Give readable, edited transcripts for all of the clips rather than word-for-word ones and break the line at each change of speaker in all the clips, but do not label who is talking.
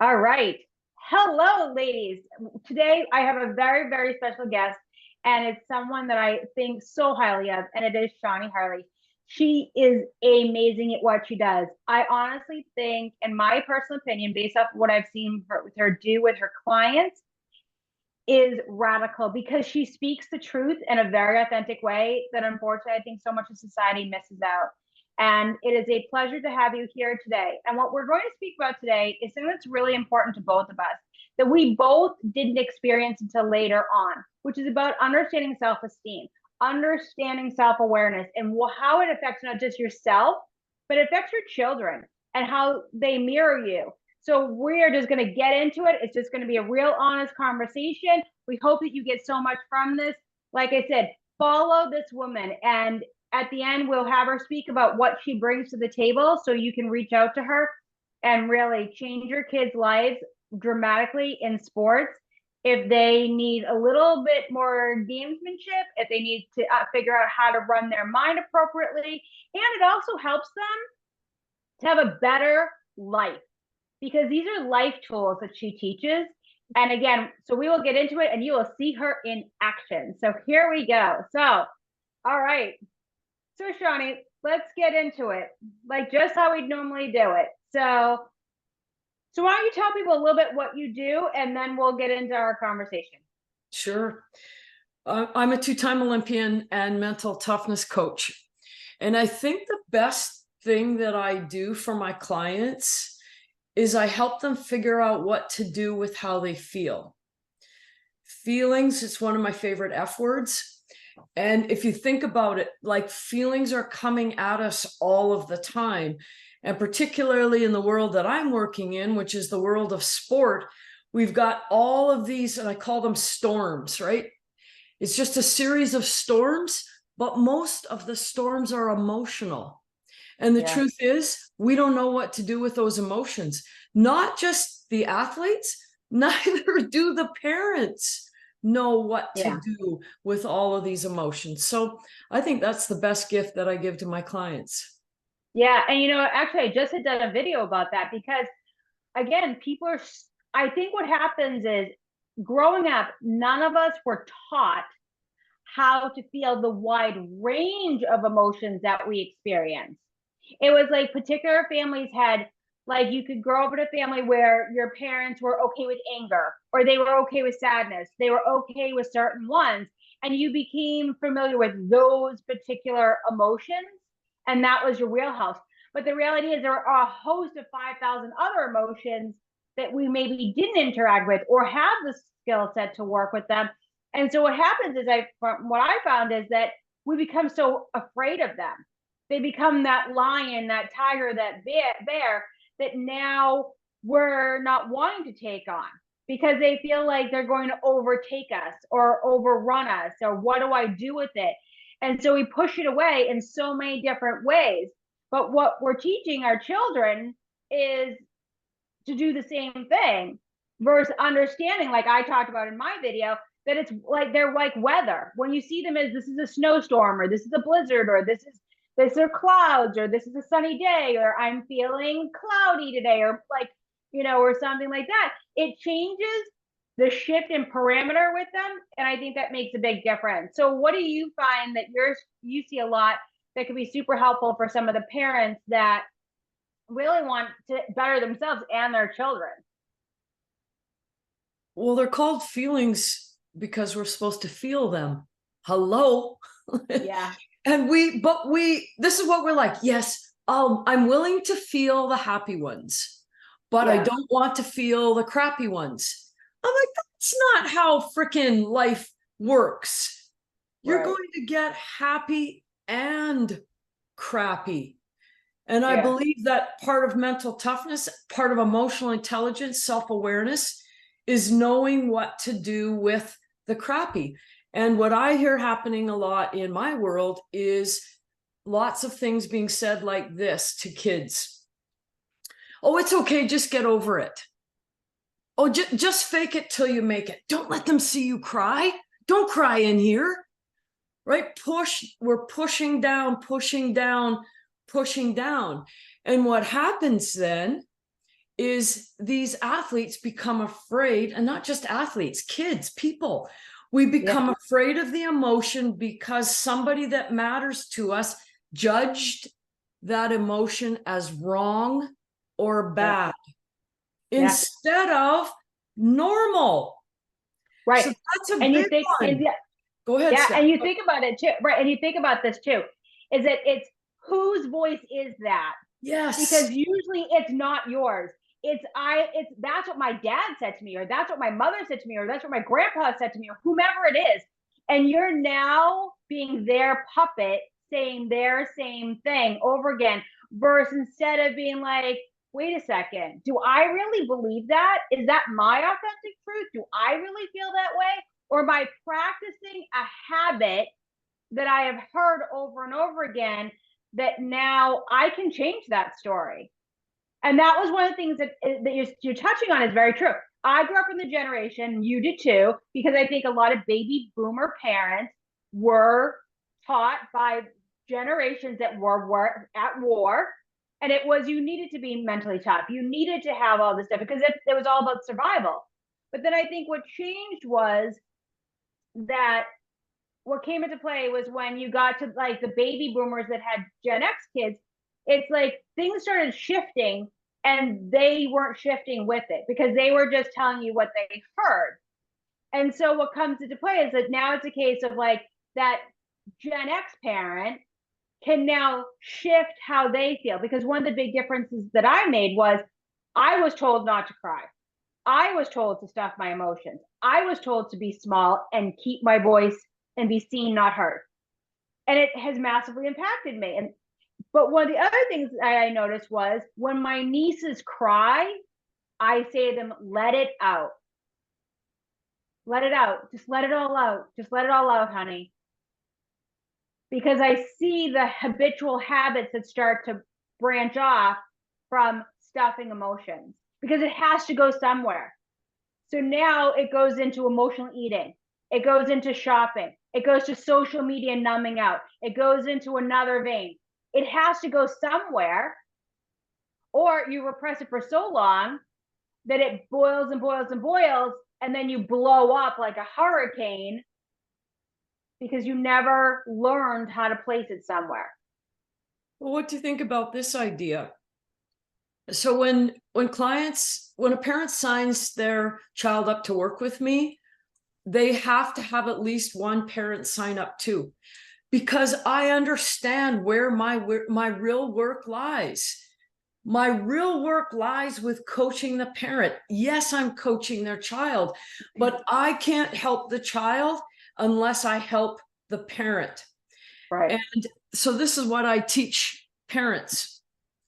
All right. Hello, ladies. Today I have a very, very special guest, and it's someone that I think so highly of, and it is Shawnee Harle. She is amazing at what she does. I honestly think, in my personal opinion, based off what I've seen with her do with her clients, is radical because she speaks the truth in a very authentic way that unfortunately I think so much of society misses out. And it is a pleasure to have you here today. And what we're going to speak about today is something that's really important to both of us that we both didn't experience until later on, which is about understanding self esteem, understanding self awareness, and how it affects not just yourself, but it affects your children and how they mirror you. So we're just going to get into it. It's just going to be a real honest conversation. We hope that you get so much from this. Like I said, follow this woman. And at the end, we'll have her speak about what she brings to the table so you can reach out to her and really change your kids' lives dramatically in sports. If they need a little bit more gamesmanship, if they need to figure out how to run their mind appropriately, and it also helps them to have a better life because these are life tools that she teaches. And again, so we will get into it and you will see her in action. So here we go. So, all right. So, Shawnee, let's get into it, like just how we normally do it. So why don't you tell people a little bit what you do and then we'll get into our conversation.
Sure. I'm a two-time Olympian and mental toughness coach. And I think the best thing that I do for my clients is I help them figure out what to do with how they feel. Feelings is one of my favorite F words. And if you think about it, like feelings are coming at us all of the time. And particularly in the world that I'm working in, which is the world of sport, we've got all of these, and I call them storms, right? It's just a series of storms, but most of the storms are emotional. And the truth is, we don't know what to do with those emotions. Not just the athletes, neither do the parents know what to do with all of these emotions. So I think that's the best gift that I give to my clients.
Yeah. And, actually, I just had done a video about that because, again, I think what happens is growing up, none of us were taught how to feel the wide range of emotions that we experience. It was like particular families had, like, you could grow up in a family where your parents were okay with anger, or they were okay with sadness, they were okay with certain ones, and you became familiar with those particular emotions, and that was your wheelhouse. But the reality is there are a host of 5,000 other emotions that we maybe didn't interact with or have the skill set to work with them. And so what happens is, what I found is that we become so afraid of them. They become that lion, that tiger, that bear that now we're not wanting to take on because they feel like they're going to overtake us or overrun us, or what do I do with it? And so we push it away in so many different ways. But what we're teaching our children is to do the same thing versus understanding, like I talked about in my video, that it's like they're like weather. When you see them as this is a snowstorm, or this is a blizzard, or this are clouds, or this is a sunny day, or I'm feeling cloudy today, or like, or something like that. It changes the shift in parameter with them. And I think that makes a big difference. So what do you find that you see a lot that could be super helpful for some of the parents that really want to better themselves and their children?
Well, they're called feelings because we're supposed to feel them. Hello.
Yeah.
And this is what we're like. Yes, I'm willing to feel the happy ones, but I don't want to feel the crappy ones. I'm like, that's not how freaking life works. You're going to get happy and crappy. And I believe that part of mental toughness, part of emotional intelligence, self-awareness is knowing what to do with the crappy. And what I hear happening a lot in my world is lots of things being said like this to kids. Oh, it's okay. Just get over it. Oh, just fake it till you make it. Don't let them see you cry. Don't cry in here. Right? We're pushing down, pushing down, pushing down. And what happens then is these athletes become afraid, and not just athletes, kids, people. We become afraid of the emotion because somebody that matters to us judged that emotion as wrong or bad instead of normal.
Right.
So that's a
and
big
you think,
one.
and
Go ahead,
yeah,
Steph.
and you think about it too, right? And you think about this too, is that it's whose voice is that?
Yes.
Because usually it's not yours. It's that's what my dad said to me, or that's what my mother said to me, or that's what my grandpa said to me, or whomever it is. And you're now being their puppet saying their same thing over again, versus instead of being like, wait a second, do I really believe that? Is that my authentic truth? Do I really feel that way? Or am I practicing a habit that I have heard over and over again that now I can change that story? And that was one of the things that you're touching on is very true. I grew up in the generation, you did too, because I think a lot of baby boomer parents were taught by generations that were at war. And it was, you needed to be mentally tough. You needed to have all this stuff because it was all about survival. But then I think what changed was that what came into play was when you got to like the baby boomers that had Gen X kids, it's like things started shifting and they weren't shifting with it because they were just telling you what they heard. And so what comes into play is that now it's a case of like that Gen X parent can now shift how they feel. Because one of the big differences that I made was I was told not to cry. I was told to stuff my emotions. I was told to be small and keep my voice and be seen, not heard. And it has massively impacted me. But one of the other things I noticed was when my nieces cry, I say to them, let it out. Let it out. Just let it all out. Just let it all out, honey. Because I see the habitual habits that start to branch off from stuffing emotions because it has to go somewhere. So now it goes into emotional eating. It goes into shopping. It goes to social media numbing out. It goes into another vein. It has to go somewhere, or you repress it for so long that it boils and boils and boils, and then you blow up like a hurricane because you never learned how to place it somewhere.
Well, what do you think about this idea? So when a parent signs their child up to work with me, they have to have at least one parent sign up too, because I understand where my real work lies. My real work lies with coaching the parent. Yes, I'm coaching their child, but I can't help the child unless I help the parent.
Right.
And so this is what I teach parents.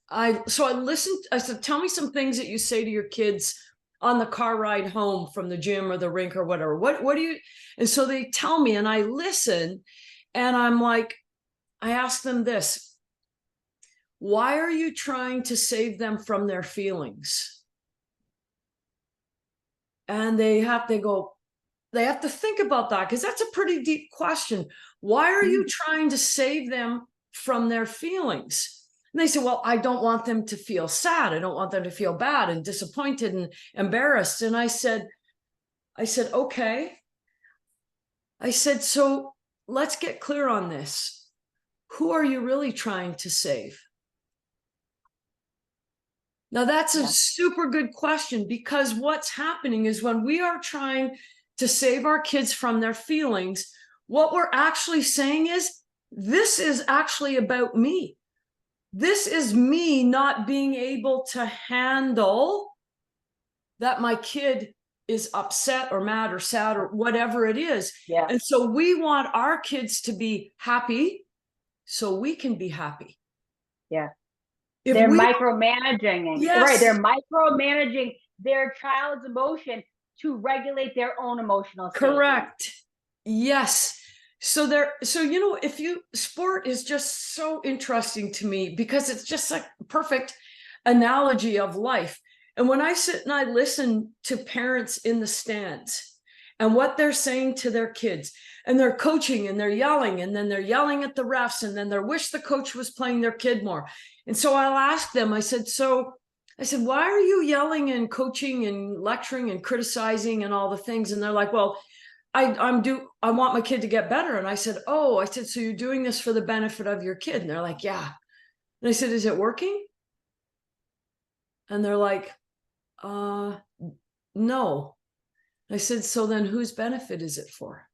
I listened, I said, tell me some things that you say to your kids on the car ride home from the gym or the rink or whatever. What do you, and so they tell me and I listen and I'm like, I ask them this: why are you trying to save them from their feelings? And they have to think about that because that's a pretty deep question. Why are you trying to save them from their feelings? And they say, well, I don't want them to feel sad. I don't want them to feel bad and disappointed and embarrassed. And I said, okay. I said, so let's get clear on this. Who are you really trying to save? Now, that's a super good question, because what's happening is when we are trying to save our kids from their feelings, what we're actually saying is, this is actually about me. This is me not being able to handle that my kid is upset or mad or sad or whatever it is.
Yeah.
And so we want our kids to be happy so we can be happy.
Yeah.
If
they're
we,
micromanaging.
yes.
Right. They're micromanaging their child's emotion to regulate their own emotional state.
Correct. Yes. So sport is just so interesting to me because it's just like a perfect analogy of life. And when I sit and I listen to parents in the stands and what they're saying to their kids, and they're coaching and they're yelling, and then they're yelling at the refs, and then they wish the coach was playing their kid more. And so I'll ask them, I said, so I said, why are you yelling and coaching and lecturing and criticizing and all the things? And they're like, well, I want my kid to get better. And I said, oh, I said, so you're doing this for the benefit of your kid? And they're like, yeah. And I said, is it working? And they're like, no. I said, so then whose benefit is it for?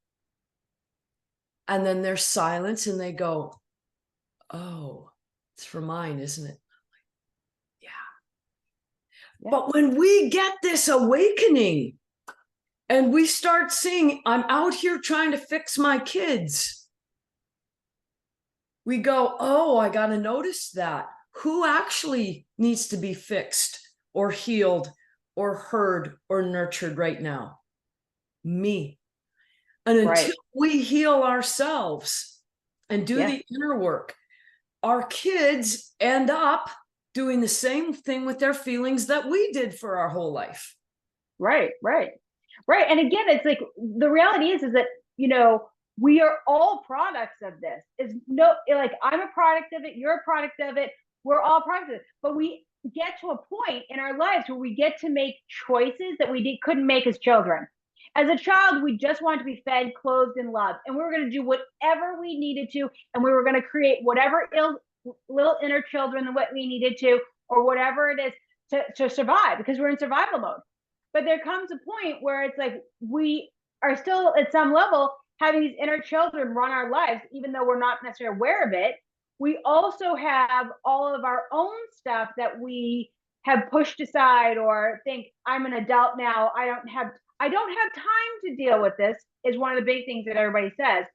And then there's silence and they go, oh, it's for mine, isn't it? Yeah. But when we get this awakening and we start seeing, I'm out here trying to fix my kids, we go, oh, I got to notice that. Who actually needs to be fixed or healed or heard or nurtured right now? Me. And until we heal ourselves and do the inner work, our kids end up doing the same thing with their feelings that we did for our whole life.
Right. And again, it's like, the reality is that, you know, we are all products of this. Is no, like, I'm a product of it, you're a product of it, we're all products of it. But we get to a point in our lives where we get to make choices that we couldn't make as children. As a child, we just wanted to be fed, clothed, and loved. And we were going to do whatever we needed to. And we were going to create whatever little inner children what we needed to, or whatever it is to survive, because we're in survival mode. But there comes a point where it's like, we are still at some level having these inner children run our lives, even though we're not necessarily aware of it. We also have all of our own stuff that we have pushed aside, or think, I'm an adult now, I don't have time to deal with this, is one of the big things that everybody says.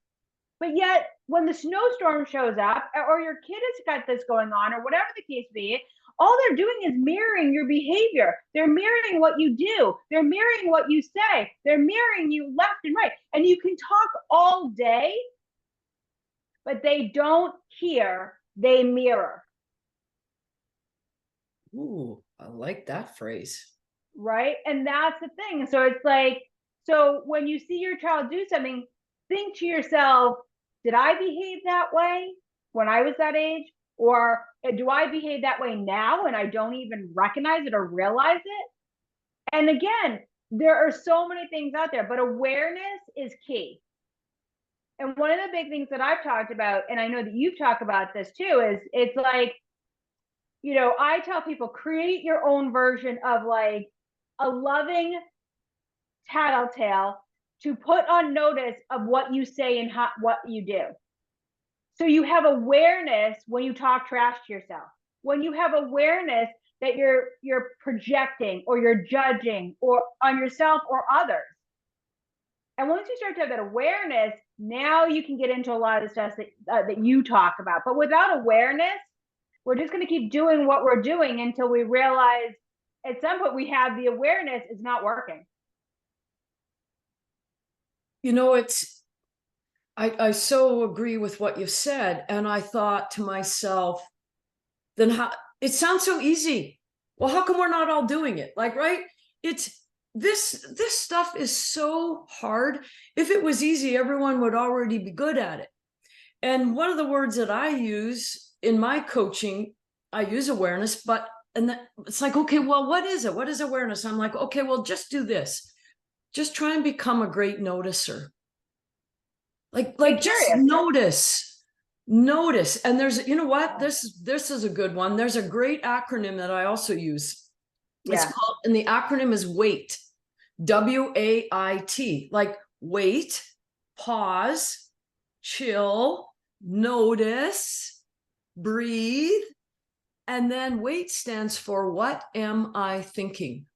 But yet, when the snowstorm shows up, or your kid has got this going on, or whatever the case be, all they're doing is mirroring your behavior. They're mirroring what you do. They're mirroring what you say. They're mirroring you left and right. And you can talk all day, but they don't hear, they mirror.
Ooh, I like that phrase.
Right? And that's the thing. So it's like, so when you see your child do something, think to yourself, did I behave that way when I was that age? Or do I behave that way now and I don't even recognize it or realize it? And again, there are so many things out there, but awareness is key. And one of the big things that I've talked about, and I know that you've talked about this too, is it's like, you know, I tell people, create your own version of like a loving tattletale to put on notice of what you say and what you do. So you have awareness when you talk trash to yourself, when you have awareness that you're projecting or you're judging or on yourself or others. And once you start to have that awareness, now you can get into a lot of the stuff that you talk about. But without awareness, we're just going to keep doing what we're doing until we realize at some point we have the awareness is not working.
You know, I so agree with what you've said. And I thought to myself, then how, it sounds so easy. Well, how come we're not all doing it? Like, right? It's this stuff is so hard. If it was easy, everyone would already be good at it. And one of the words that I use in my coaching, I use awareness, it's like, okay, well, what is it? What is awareness? I'm like, okay, well, just do this. Just try and become a great noticer. Like just notice. And there's, you know what, this is a good one. There's a great acronym that I also use. It's called, and the acronym is WAIT, WAIT, like wait, pause, chill, notice, breathe. And then WAIT stands for, what am I thinking?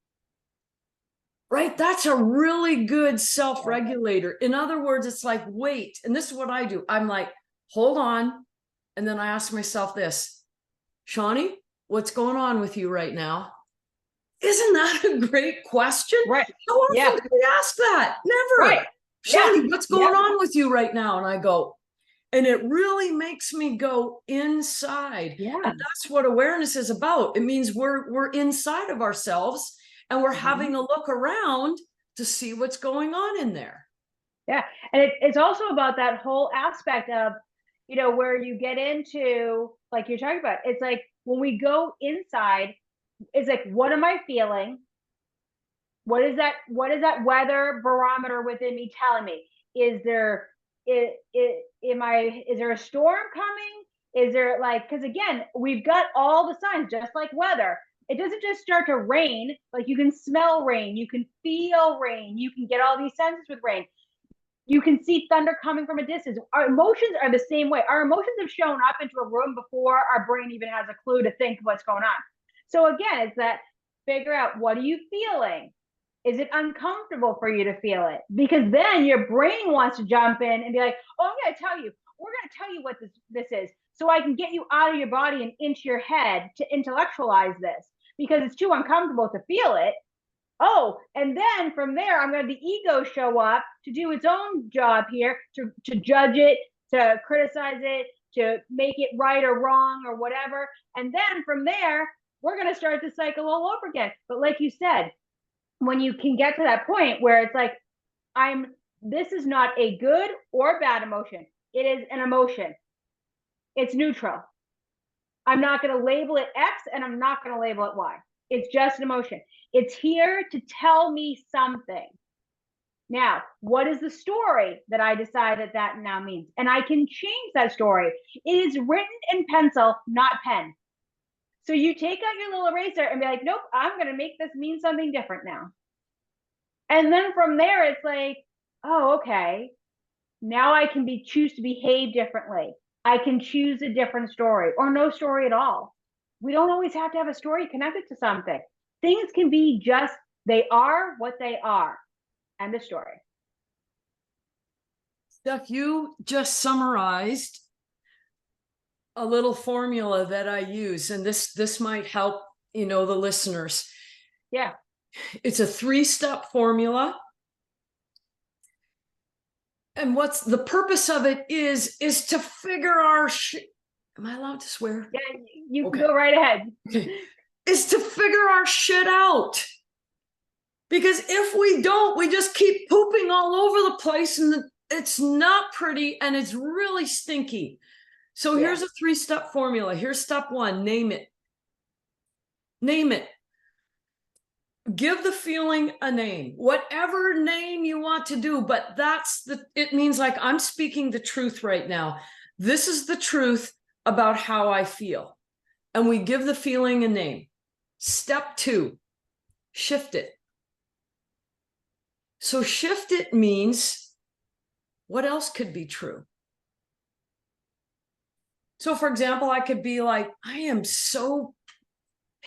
Right? That's a really good self-regulator. In other words, it's like, wait. And this is what I do. I'm like, hold on. And then I ask myself this, Shawnee, what's going on with you right now? Isn't that a great question?
Right.
How often do we ask that? Never.
Right.
Shawnee, what's going on with you right now? And I go, and it really makes me go inside.
Yeah.
And that's what awareness is about. It means we're inside of ourselves and we're having a look around to see what's going on in there.
Yeah. And it's also about that whole aspect of, you know, where you get into, like you're talking about, it's like when we go inside, Is like, what am I feeling? What is that weather barometer within me telling me? Is there is there a storm coming? Is there, like, because again, we've got all the signs, just like weather. It doesn't just start to rain. Like, you can smell rain, you can feel rain, you can get all these senses with rain. You can see thunder coming from a distance. Our emotions are the same way. Our emotions have shown up into a room before our brain even has a clue to think what's going on. So again, it's that, figure out, what are you feeling? Is it uncomfortable for you to feel it? Because then your brain wants to jump in and be like, oh, I'm going to tell you, we're going to tell you what this is, so I can get you out of your body and into your head to intellectualize this, because it's too uncomfortable to feel it. Oh, and then from there, I'm going to the ego show up to do its own job here, to judge it, to criticize it, to make it right or wrong or whatever. And then from there, we're going to start the cycle all over again. But like you said, when you can get to that point where it's like, this is not a good or bad emotion. It is an emotion. It's neutral. I'm not going to label it X and I'm not going to label it Y. It's just an emotion. It's here to tell me something. Now, what is the story that I decide that now means? And I can change that story. It is written in pencil, not pen. So you take out your little eraser and be like, nope, I'm going to make this mean something different now. And then from there, it's like, oh, okay. Now I can choose to behave differently. I can choose a different story or no story at all. We don't always have to have a story connected to something. Things can be just, they are what they are. End of story.
Steph, you just summarized a little formula that I use, and this might help, the listeners.
Yeah.
It's a 3-step formula. And what's the purpose of it is to figure our am I allowed to swear?
Yeah, you can go right ahead.
Okay. Is to figure our shit out. Because if we don't, we just keep pooping all over the place, and it's not pretty and it's really stinky. So here's a 3-step formula. Here's step 1, name it. Name it. Give the feeling a name, whatever name you want to do, but it means, like, I'm speaking the truth right now. This is the truth about how I feel. And we give the feeling a name. Step 2, shift it. So shift it means, what else could be true? So for example, I could be like, I am so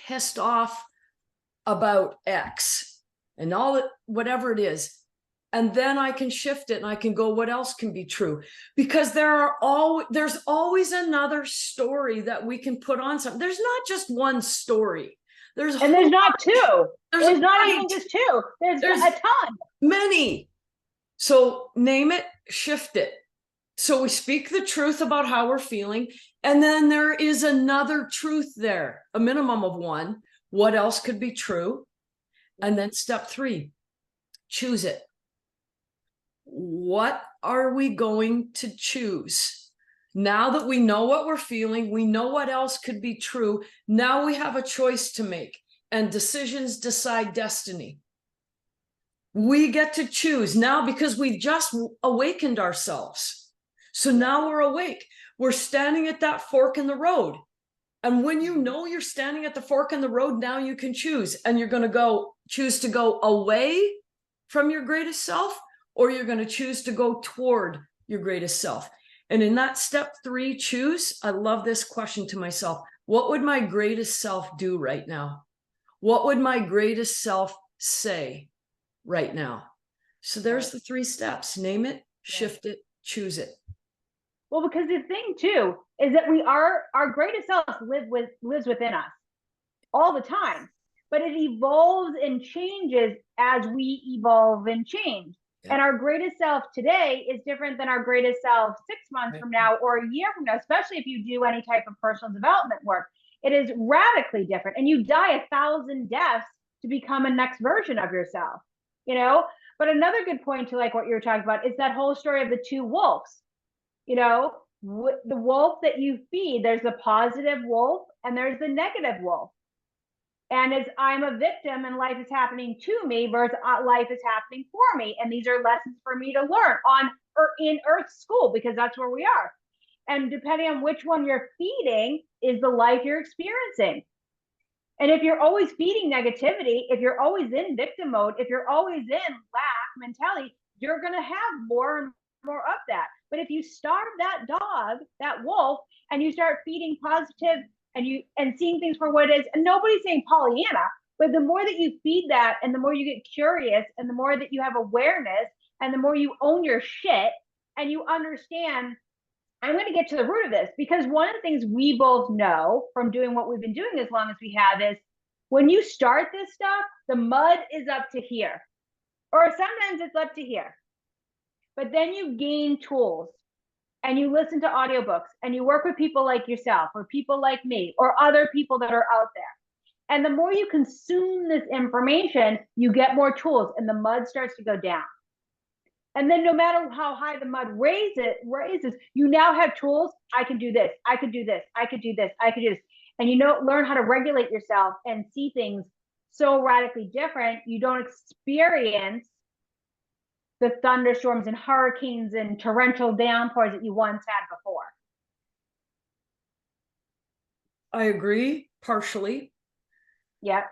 pissed off about X and all that, whatever it is. And then I can shift it and I can go, what else can be true? Because there's always another story that we can put on something. There's not just one story. There's
not two. There's not even just two. There's a ton.
Many. So name it, shift it. So we speak the truth about how we're feeling. And then there is another truth there, a minimum of one. What else could be true? And then step 3, choose it. What are we going to choose? Now that we know what we're feeling, we know what else could be true. Now we have a choice to make, and decisions decide destiny. We get to choose now, because we've just awakened ourselves. So now we're awake. We're standing at that fork in the road. And when you know you're standing at the fork in the road, now you can choose. And you're going to choose to go away from your greatest self, or you're going to choose to go toward your greatest self. And in that step 3, choose, I love this question to myself. What would my greatest self do right now? What would my greatest self say right now? So there's the 3 steps. Name it, shift it, choose it.
Well, because the thing too is that our greatest self lives within us all the time, but it evolves and changes as we evolve and change. Yeah. And our greatest self today is different than our greatest self 6 months from now or a year from now, especially if you do any type of personal development work. It is radically different, and you die 1,000 deaths to become a next version of yourself, But another good point to, like, what you're talking about is that whole story of the 2 wolves. The wolf that you feed, there's the positive wolf and there's the negative wolf. And as I'm a victim and life is happening to me versus life is happening for me. And these are lessons for me to learn on or in Earth School, because that's where we are. And depending on which one you're feeding is the life you're experiencing. And if you're always feeding negativity, if you're always in victim mode, if you're always in lack mentality, you're going to have more and more of that. But if you starve that dog, that wolf, and you start feeding positive and seeing things for what it is, and nobody's saying Pollyanna, but the more that you feed that and the more you get curious and the more that you have awareness and the more you own your shit and you understand, I'm going to get to the root of this, because one of the things we both know from doing what we've been doing as long as we have is when you start this stuff, the mud is up to here, or sometimes it's up to here. But then you gain tools and you listen to audiobooks and you work with people like yourself or people like me or other people that are out there. And the more you consume this information, you get more tools and the mud starts to go down. And then no matter how high the mud raises, you now have tools. I can do this. I could do this. I could do this. I could do this. And you know, learn how to regulate yourself and see things so radically different. You don't experience the thunderstorms and hurricanes and torrential downpours that you once had before.
I agree, partially.
Yep.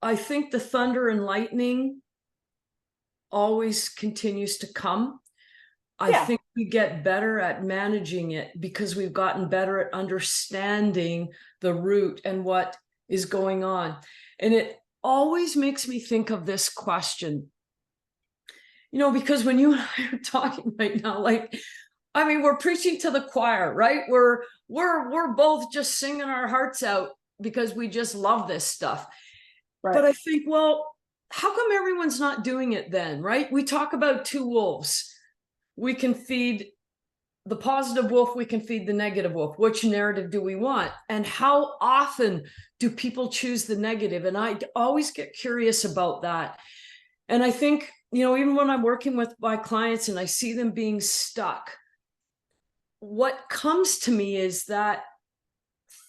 I think the thunder and lightning always continues to come. I think we get better at managing it because we've gotten better at understanding the root and what is going on. And it always makes me think of this question, you know, because when you and I are talking right now, like, I mean, we're preaching to the choir, right? We're both just singing our hearts out because we just love this stuff. Right. But I think, well, how come everyone's not doing it then, right? We talk about two wolves. We can feed the positive wolf, we can feed the negative wolf. Which narrative do we want? And how often do people choose the negative? And I always get curious about that. And I think, you know, even when I'm working with my clients and I see them being stuck, what comes to me is that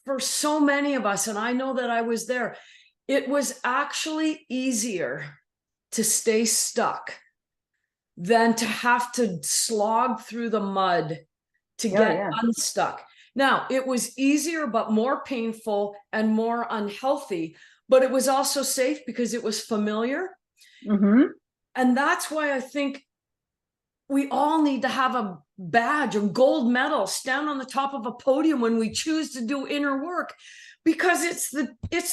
for so many of us, and I know that I was there, it was actually easier to stay stuck than to have to slog through the mud to get unstuck. Now, it was easier, but more painful and more unhealthy, but it was also safe because it was familiar. Mm-hmm. And that's why I think we all need to have a badge, a gold medal, stand on the top of a podium when we choose to do inner work, because it's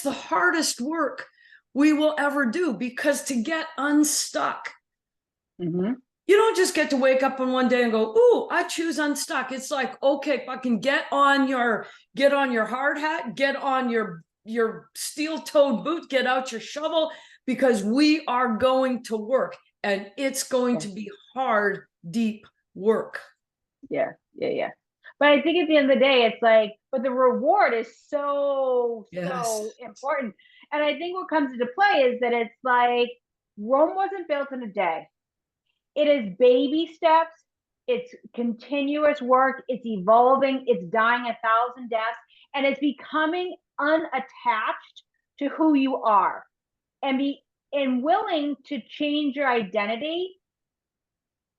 the hardest work we will ever do. Because to get unstuck, you don't just get to wake up on one day and go, ooh, I choose unstuck. It's like, okay, fucking get on your hard hat, get on your steel-toed boot, get out your shovel, because we are going to work and it's going to be hard, deep work. Yeah. But I think at the end of the day, it's like, but the reward is so important. And I think what comes into play is that it's like Rome wasn't built in a day. It is baby steps. It's continuous work. It's evolving. It's dying 1,000 deaths. And it's becoming unattached to who you are and willing to change your identity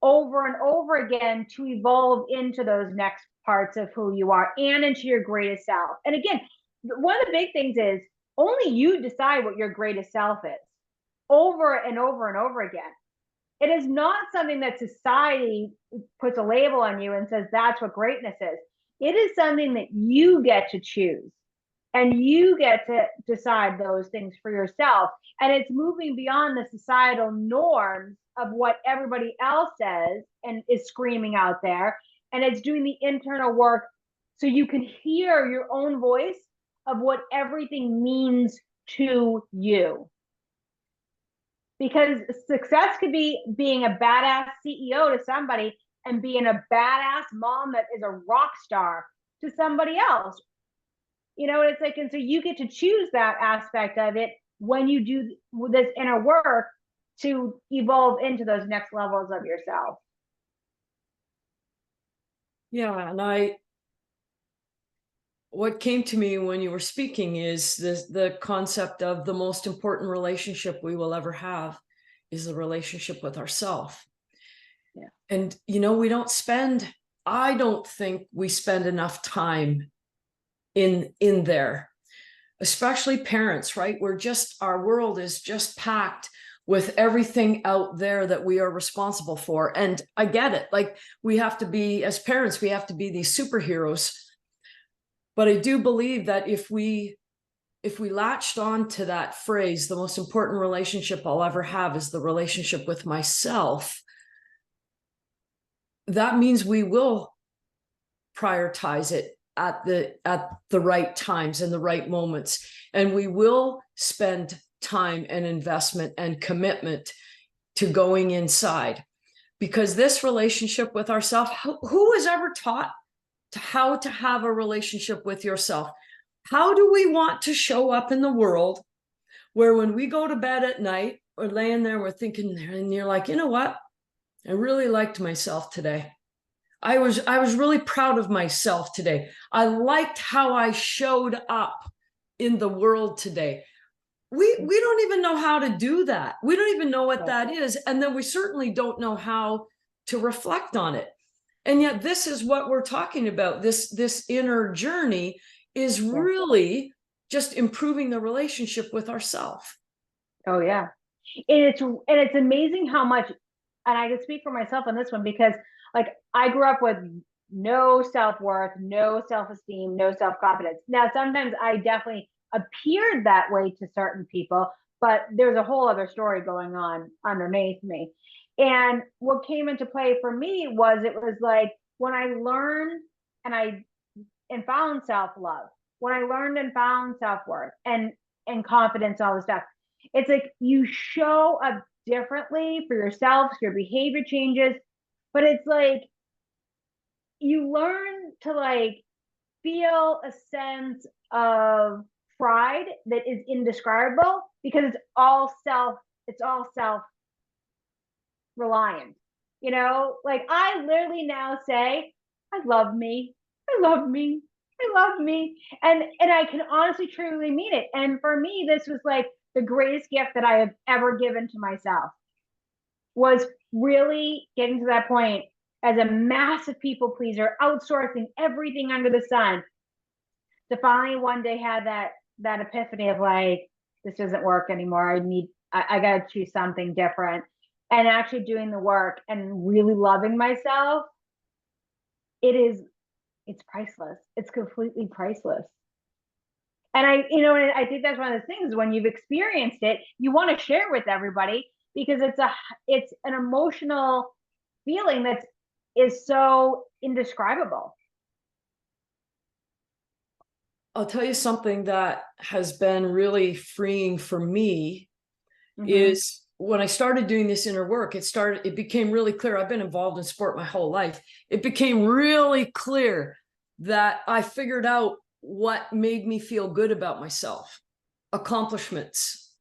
over and over again to evolve into those next parts of who you are and into your greatest self. And again, one of the big things is only you decide what your greatest self is over and over and over again. It is not something that society puts a label on you and says that's what greatness is. It is something that you get to choose and you get to decide those things for yourself. And it's moving beyond the societal norms of what everybody else says and is screaming out there. And it's doing the internal work so you can hear your own voice of what everything means to you. Because success could be being a badass CEO to somebody and being a badass mom that is a rock star to somebody else. You know, it's like, and so you get to choose that aspect of it when you do this inner work to evolve into those next levels of yourself. Yeah, and what came to me when you were speaking is the concept of the most important relationship we will ever have is the relationship with ourselves.
Yeah.
And, I don't think we spend enough time in there, especially parents, right? Our world is just packed with everything out there that we are responsible for. And I get it. Like, as parents, we have to be these superheroes. But I do believe that if we latched on to that phrase, the most important relationship I'll ever have is the relationship with myself, that means we will prioritize it at the right times and the right moments. And we will spend time and investment and commitment to going inside, because this relationship with ourselves, who was ever taught how to have a relationship with yourself? How do we want to show up in the world where when we go to bed at night or laying there, we're thinking, and you're like, you know what? I really liked myself today. I was really proud of myself today. I liked how I showed up in the world today. We don't even know how to do that. We don't even know what that is. And then we certainly don't know how to reflect on it. And yet this is what we're talking about. This inner journey is really just improving the relationship with ourselves.
Oh yeah. And it's amazing how much, and I can speak for myself on this one, because like I grew up with no self-worth, no self-esteem, no self-confidence. Now, sometimes I definitely appeared that way to certain people, but there's a whole other story going on underneath me. And what came into play for me was, it was like when I learned and found self-love, when I learned and found self-worth and confidence, all this stuff, it's like you show up differently for yourself, your behavior changes, but it's like you learn to like feel a sense of pride that is indescribable, because it's all self reliant. Like I literally now say, I love me. I love me. I love me. And I can honestly truly mean it. And for me, this was like the greatest gift that I have ever given to myself, was really getting to that point as a massive people pleaser, outsourcing everything under the sun, to finally one day have that epiphany of like, this doesn't work anymore. I got to choose something different, and actually doing the work and really loving myself. It's priceless. It's completely priceless. And I think that's one of those things, when you've experienced it, you want to share with everybody, because it's an emotional feeling that is so indescribable.
I'll tell you something that has been really freeing for me is when I started doing this inner work, it became really clear. I've been involved in sport my whole life. It became really clear that I figured out what made me feel good about myself: accomplishments,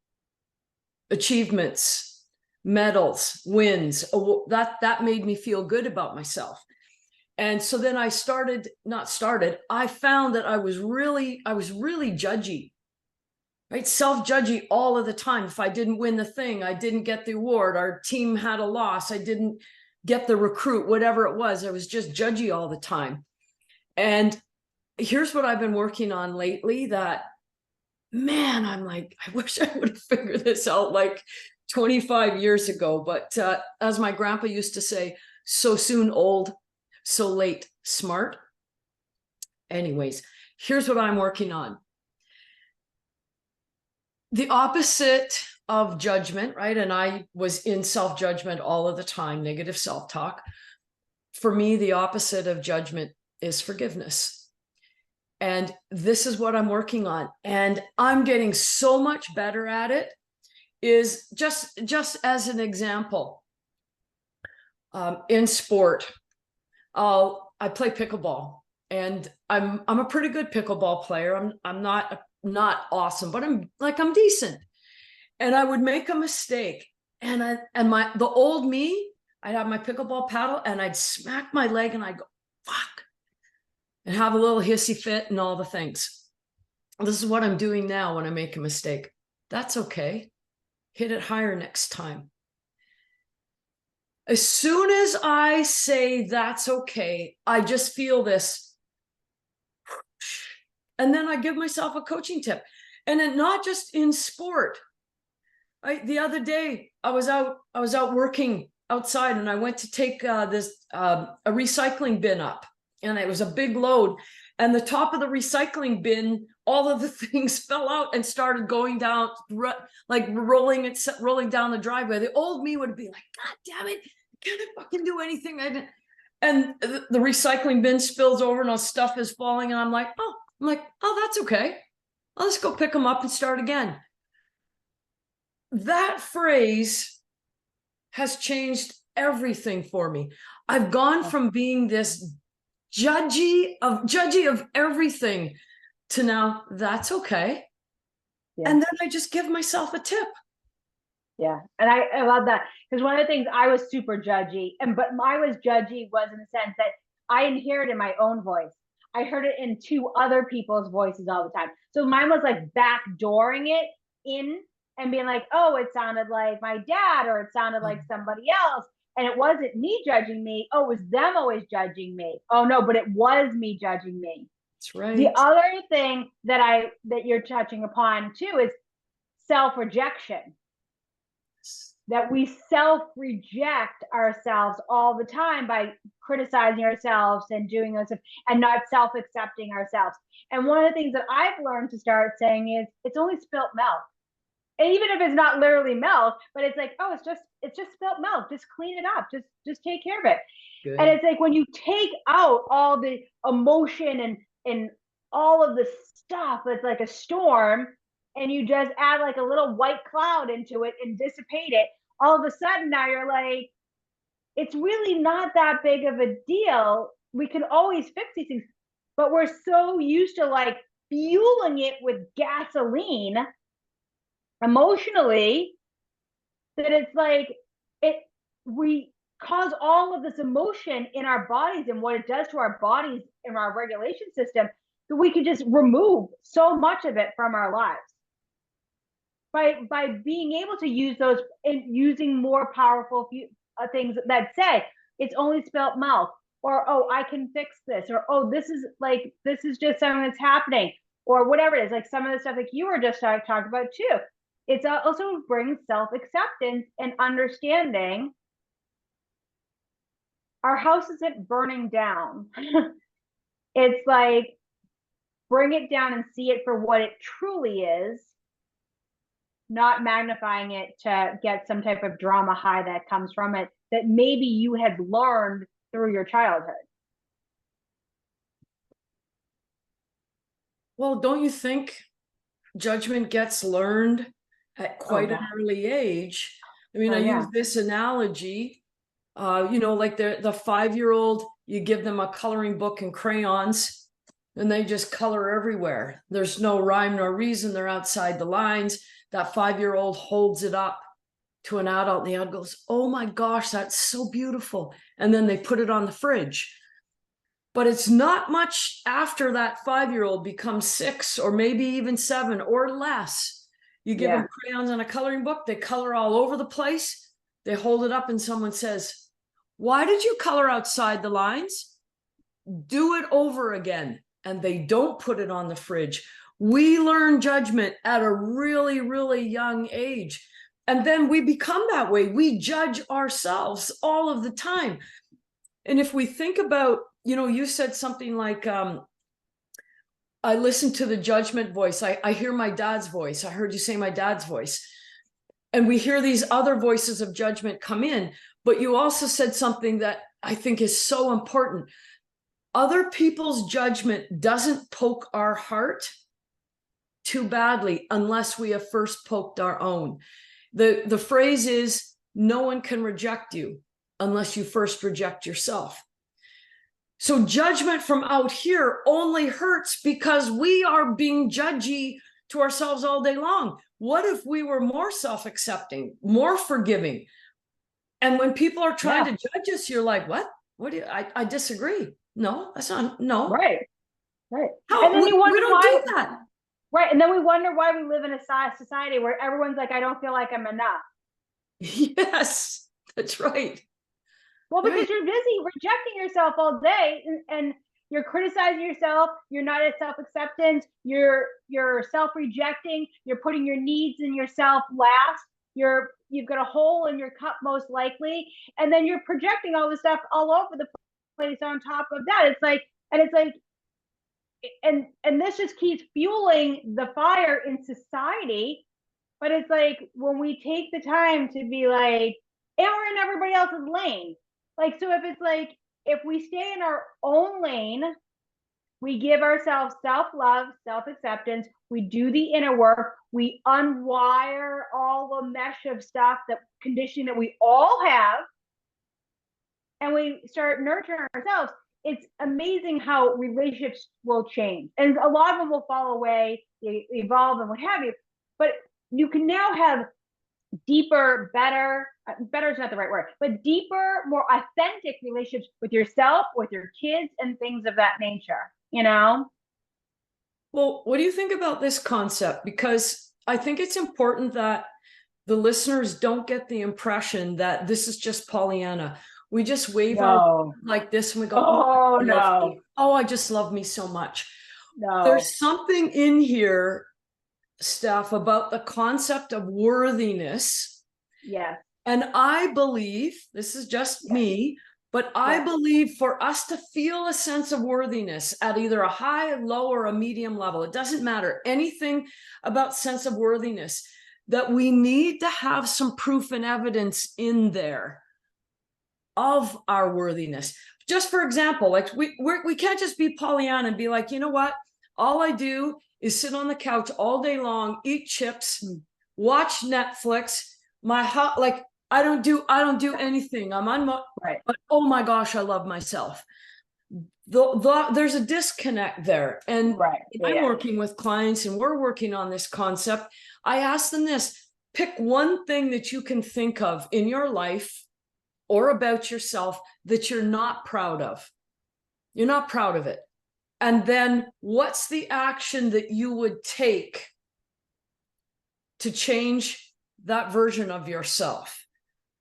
achievements, medals, wins. That made me feel good about myself. And so then I found that I was really judgy, right? Self-judgy all of the time. If I didn't win the thing, I didn't get the award, our team had a loss, I didn't get the recruit, whatever it was, I was just judgy all the time. And here's what I've been working on lately that, man, I'm like, I wish I would have figured this out like 25 years ago. But as my grandpa used to say, so soon old, so late smart. Anyways, here's what I'm working on. The opposite of judgment, right? And I was in self-judgment all of the time, negative self-talk. For me, the opposite of judgment is forgiveness. And this is what I'm working on. And I'm getting so much better at it. Is just as an example, in sport, I play pickleball, and I'm a pretty good pickleball player. I'm not awesome, but I'm decent. And I would make a mistake, and the old me, I'd have my pickleball paddle and I'd smack my leg and I'd go, fuck. and have a little hissy fit and all the things. This is what I'm doing now when I make a mistake. That's okay. Hit it higher next time. As soon as I say that's okay, I just feel this. And then I give myself a coaching tip. And then not just in sport. The other day I was out working outside, and I went to take a recycling bin up, and it was a big load. And the top of the recycling bin, all of the things fell out and started going down, like rolling down the driveway. The old me would be like, God damn it, can't I fucking do anything? And the recycling bin spills over and all stuff is falling. And I'm like, oh, that's okay. I'll just go pick them up and start again. That phrase has changed everything for me. I've gone from being this judgy of everything to now that's okay. Yeah. And then I just give myself a tip.
Yeah. And I love that, because one of the things, I was super judgy, but I was judgy was in the sense that I inherited my own voice. I heard it in two other people's voices all the time. So mine was like backdooring it in and being like, oh, it sounded like my dad, or it sounded like somebody else. And it wasn't me judging me. Oh, it was them always judging me. Oh no, but it was me judging me.
That's right.
The other thing that you're touching upon too is self-rejection. That we self-reject ourselves all the time by criticizing ourselves and doing those stuff, and not self-accepting ourselves. And one of the things that I've learned to start saying is, it's only spilt milk. And even if it's not literally milk, but it's like, oh, it's just spilt milk. Just clean it up. Just take care of it. Good. And it's like, when you take out all the emotion and all of the stuff that's like a storm, and you just add like a little white cloud into it and dissipate it, all of a sudden now you're like, it's really not that big of a deal. We can always fix these things. But we're so used to like fueling it with gasoline emotionally that it's like we cause all of this emotion in our bodies and what it does to our bodies and our regulation system, that we can just remove so much of it from our lives by being able to use those and using more powerful things that say it's only spilt milk, or oh, I can fix this, or oh, this is just something that's happening, or whatever it is. Like some of the stuff like you were just talking about too. It's also brings self-acceptance and understanding. Our house isn't burning down. It's like, bring it down and see it for what it truly is, not magnifying it to get some type of drama high that comes from it that maybe you had learned through your childhood.
Well, don't you think judgment gets learned at quite an early age? I mean, I use this analogy, like the 5-year-old, you give them a coloring book and crayons, and they just color everywhere. There's no rhyme nor reason. They're outside the lines. That 5-year-old holds it up to an adult, and the adult goes, oh my gosh, that's so beautiful. And then they put it on the fridge. But it's not much after that 5-year-old becomes 6 or maybe even 7 or less. You give them crayons and a coloring book, they color all over the place. They hold it up and someone says, why did you color outside the lines? Do it over again. And they don't put it on the fridge. We learn judgment at a really, really young age. And then we become that way. We judge ourselves all of the time. And if we think about, you said something like, I listen to the judgment voice. I hear my dad's voice. I heard you say my dad's voice. And we hear these other voices of judgment come in. But you also said something that I think is so important. Other people's judgment doesn't poke our heart too badly unless we have first poked our own. The phrase is, no one can reject you unless you first reject yourself. So judgment from out here only hurts because we are being judgy to ourselves all day long. What if we were more self-accepting, more forgiving? And when people are trying to judge us, you're like, what? What do you, I disagree. No, that's not, no.
Right. Right.
How
And then you wonder
we don't
why,
do that.
right. And then we wonder why we live in a society where everyone's like, I don't feel like I'm enough.
Yes, that's right.
Well,
Right.
because you're busy rejecting yourself all day, and you're criticizing yourself. You're not at self-acceptance. You're self-rejecting. You're putting your needs and yourself last. You've got a hole in your cup most likely, and then you're projecting all this stuff all over the place on top of that. It's like, and this just keeps fueling the fire in society. But it's like when we take the time to be like, and we're in everybody else's lane. Like, so if it's like, if we stay in our own lane, we give ourselves self-love, self-acceptance, we do the inner work, we unwire all the mesh of stuff, that conditioning that we all have, and we start nurturing ourselves. It's amazing how relationships will change. And a lot of them will fall away, they evolve and what have you. But you can now have deeper, better is not the right word, but deeper, more authentic relationships with yourself, with your kids, and things of that nature, you know?
Well, what do you think about this concept? Because I think it's important that the listeners don't get the impression that this is just Pollyanna. We just wave our
No.
like this and we go,
Oh,
I love
no.
me. Oh, I just love me so much.
No.
There's something in here, Steph, about the concept of worthiness.
Yes.
And I believe, this is just
Yes.
me, but I
Yes.
believe for us to feel a sense of worthiness at either a high, a low, or a medium level, it doesn't matter anything about sense of worthiness, that we need to have some proof and evidence in there of our worthiness. Just for example, like we can't just be Pollyanna and be like, you know what? All I do is sit on the couch all day long, eat chips, watch Netflix. Like I don't do anything. I'm on
Right.
but oh my gosh, I love myself. There's a disconnect there. And
Right.
I'm
Yeah.
working with clients and we're working on this concept. I ask them this: pick one thing that you can think of in your life or about yourself that you're not proud of. You're not proud of it. And then what's the action that you would take to change that version of yourself?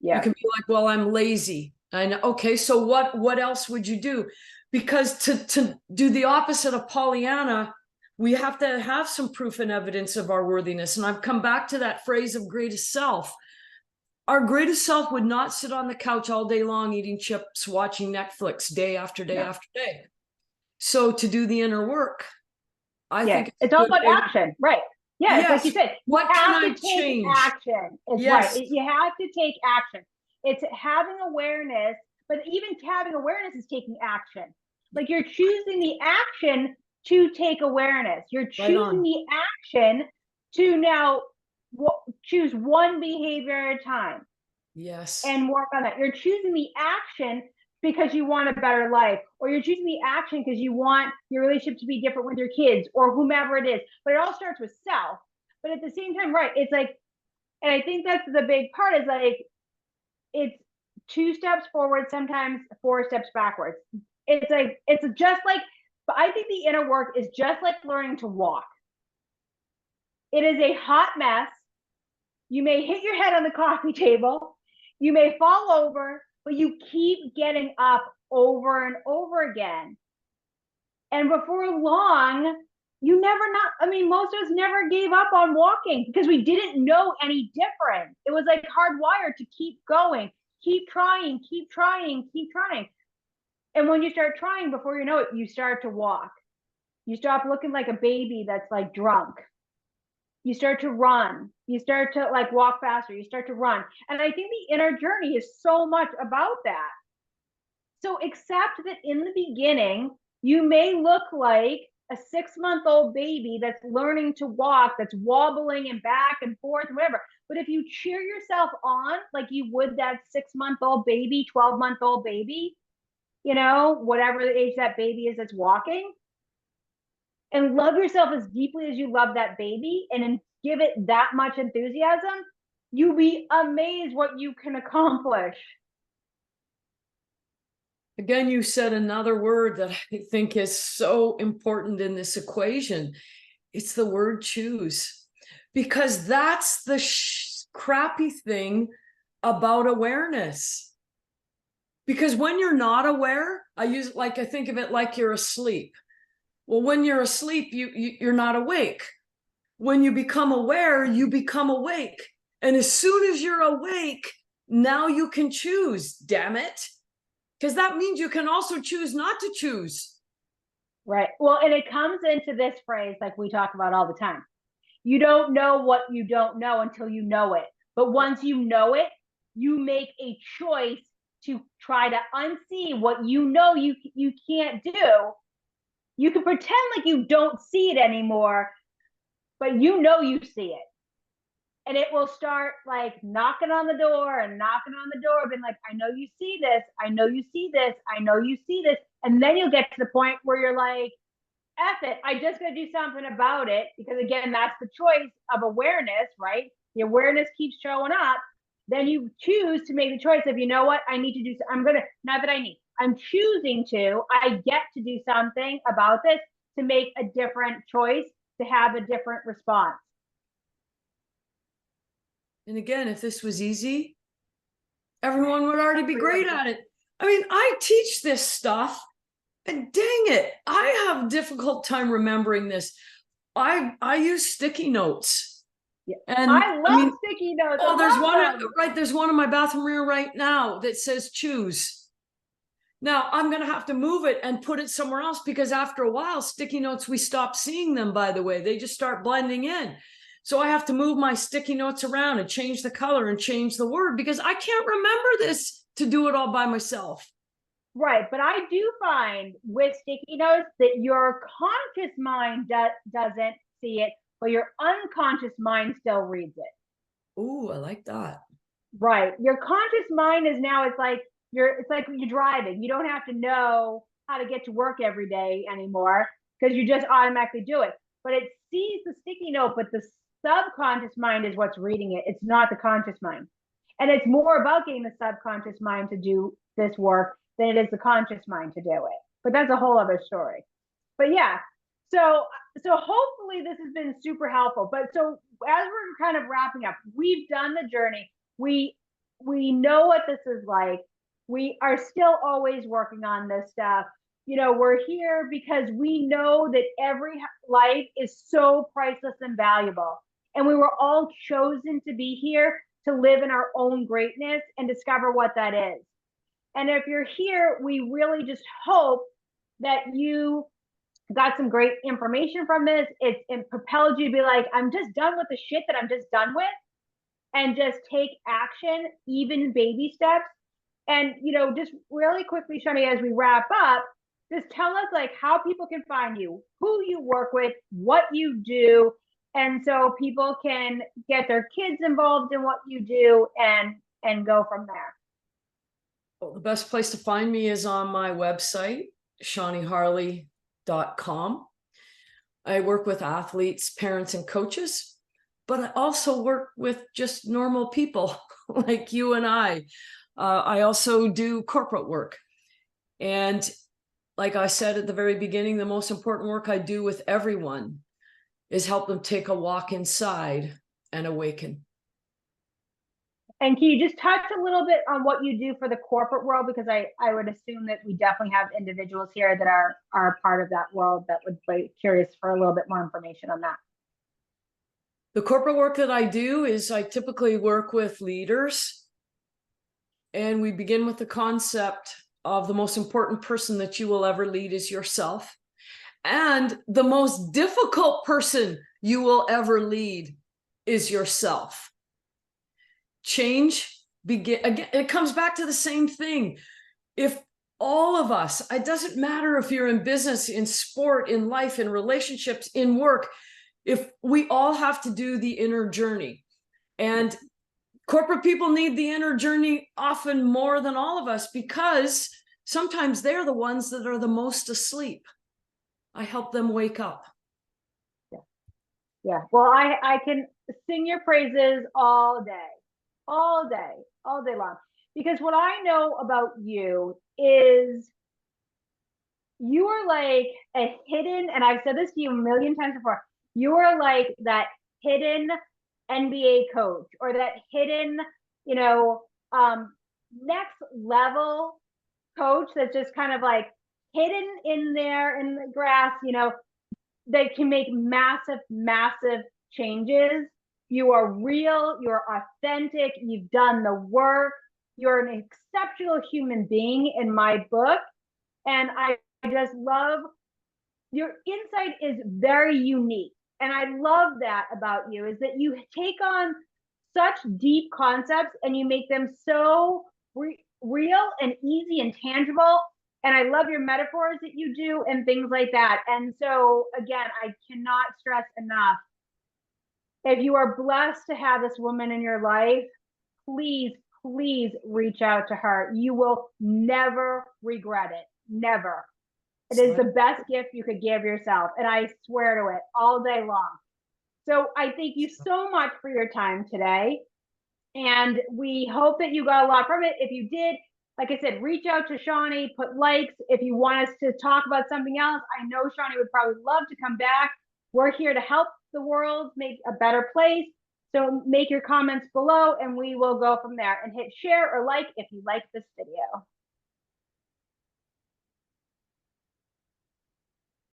Yeah.
You can be like, well, I'm lazy. I know. Okay, so what else would you do? Because to do the opposite of Pollyanna, we have to have some proof and evidence of our worthiness. And I've come back to that phrase of greatest self. Our greatest self would not sit on the couch all day long eating chips, watching Netflix day after day after day. So to do the inner work, I think
It's all about
way.
action. Right. Yeah. It's like
Yes.
you said,
What
you
can
have
I
to take
change?
action. It's right.
Yes.
You have to take action. It's having awareness, but even having awareness is taking action. Like you're choosing the action to take awareness. You're choosing the action to now choose one behavior at a time.
Yes.
And work on that. You're choosing the action because you want a better life, or you're choosing the action because you want your relationship to be different with your kids or whomever it is. But it all starts with self. But at the same time, right, it's like, and I think that's the big part, is like, it's 2 steps forward, sometimes 4 steps backwards. It's like, it's just like, but I think the inner work is just like learning to walk. It is a hot mess. You may hit your head on the coffee table. You may fall over, but you keep getting up over and over again. And before long, you never not, I mean, most of us never gave up on walking because we didn't know any different. It was like hardwired to keep going, keep trying, keep trying, keep trying. And when you start trying, before you know it, you start to walk. You stop looking like a baby that's like drunk. You start to run. You start to like walk faster. You start to run. And I think the inner journey is so much about that. So accept that in the beginning, you may look like a 6-month-old baby that's learning to walk, that's wobbling and back and forth and whatever. But if you cheer yourself on like you would that 6-month-old baby, 12-month-old baby, you know, whatever the age that baby is that's walking, and love yourself as deeply as you love that baby and give it that much enthusiasm, you'll be amazed what you can accomplish.
Again, you said another word that I think is so important in this equation. It's the word choose, because that's the crappy thing about awareness. Because when you're not aware, I think of it like you're asleep. Well, when you're asleep, you're not awake. When you become aware, you become awake. And as soon as you're awake, now you can choose, damn it. Because that means you can also choose not to choose.
Right. Well, and it comes into this phrase like we talk about all the time. You don't know what you don't know until you know it. But once you know it, you make a choice to try to unsee what you know you can't do. You can pretend like you don't see it anymore, but you know you see it. And it will start like knocking on the door and knocking on the door, being like, I know you see this. I know you see this. I know you see this. And then you'll get to the point where you're like, F it, I just gotta do something about it. Because again, that's the choice of awareness, right? The awareness keeps showing up. Then you choose to make the choice of, you know what, I need to do, I'm choosing to, I get to do something about this to make a different choice, to have a different response.
And again, if this was easy, everyone would already be great at it. I mean, I teach this stuff, and dang it, I have a difficult time remembering this. I use sticky notes.
Yeah. And I love sticky notes.
Oh, there's one in my bathroom mirror right now that says choose. Now I'm going to have to move it and put it somewhere else, because after a while, sticky notes, we stop seeing them, by the way. They just start blending in. So I have to move my sticky notes around and change the color and change the word, because I can't remember this to do it all by myself.
Right. But I do find with sticky notes that your conscious mind doesn't see it, but your unconscious mind still reads it.
Ooh, I like that.
Right. Your conscious mind is now, it's like you're driving. You don't have to know how to get to work every day anymore, because you just automatically do it. But it sees the sticky note, but the subconscious mind is what's reading it. It's not the conscious mind. And it's more about getting the subconscious mind to do this work than it is the conscious mind to do it. But that's a whole other story. But yeah, so hopefully this has been super helpful. But so as we're kind of wrapping up, we've done the journey. We know what this is like. We are still always working on this stuff. You know, we're here because we know that every life is so priceless and valuable. And we were all chosen to be here to live in our own greatness and discover what that is. And if you're here, we really just hope that you got some great information from this. It propelled you to be like, I'm just done with the shit that I'm just done with, and just take action, even baby steps. And, you know, just really quickly, Shawnee, as we wrap up, just tell us like how people can find you, who you work with, what you do, and so people can get their kids involved in what you do and go from there.
Well, the best place to find me is on my website, ShawneeHarle.com. I work with athletes, parents, and coaches, but I also work with just normal people like you and I. I also do corporate work. And like I said at the very beginning, the most important work I do with everyone is help them take a walk inside and awaken.
And can you just touch a little bit on what you do for the corporate world? Because I would assume that we definitely have individuals here that are part of that world that would be curious for a little bit more information on that.
The corporate work that I do is I typically work with leaders, and we begin with the concept of the most important person that you will ever lead is yourself. And the most difficult person you will ever lead is yourself. Change begin again. It comes back to the same thing. If all of us, it doesn't matter if you're in business, in sport, in life, in relationships, in work, if we all have to do the inner journey. And corporate people need the inner journey often more than all of us, because sometimes they're the ones that are the most asleep. I help them wake up.
Yeah. Well, I can sing your praises all day long. Because what I know about you is you are like a hidden, and I've said this to you a million times before, you are like that hidden NBA coach, or that hidden, you know, next level coach that's just kind of like hidden in there in the grass, you know, that can make massive, massive changes. You are real, you're authentic, you've done the work, you're an exceptional human being in my book. And I just love your insight is very unique. And I love that about you, is that you take on such deep concepts and you make them so real and easy and tangible. And I love your metaphors that you do and things like that. And so again, I cannot stress enough, if you are blessed to have this woman in your life, please, please reach out to her. You will never regret it. Never. It is the best gift you could give yourself. And I swear to it all day long. So I thank you so much for your time today. And we hope that you got a lot from it. If you did, like I said, reach out to Shawnee, put likes. If you want us to talk about something else, I know Shawnee would probably love to come back. We're here to help the world make a better place. So make your comments below and we will go from there, and hit share or like if you like this video.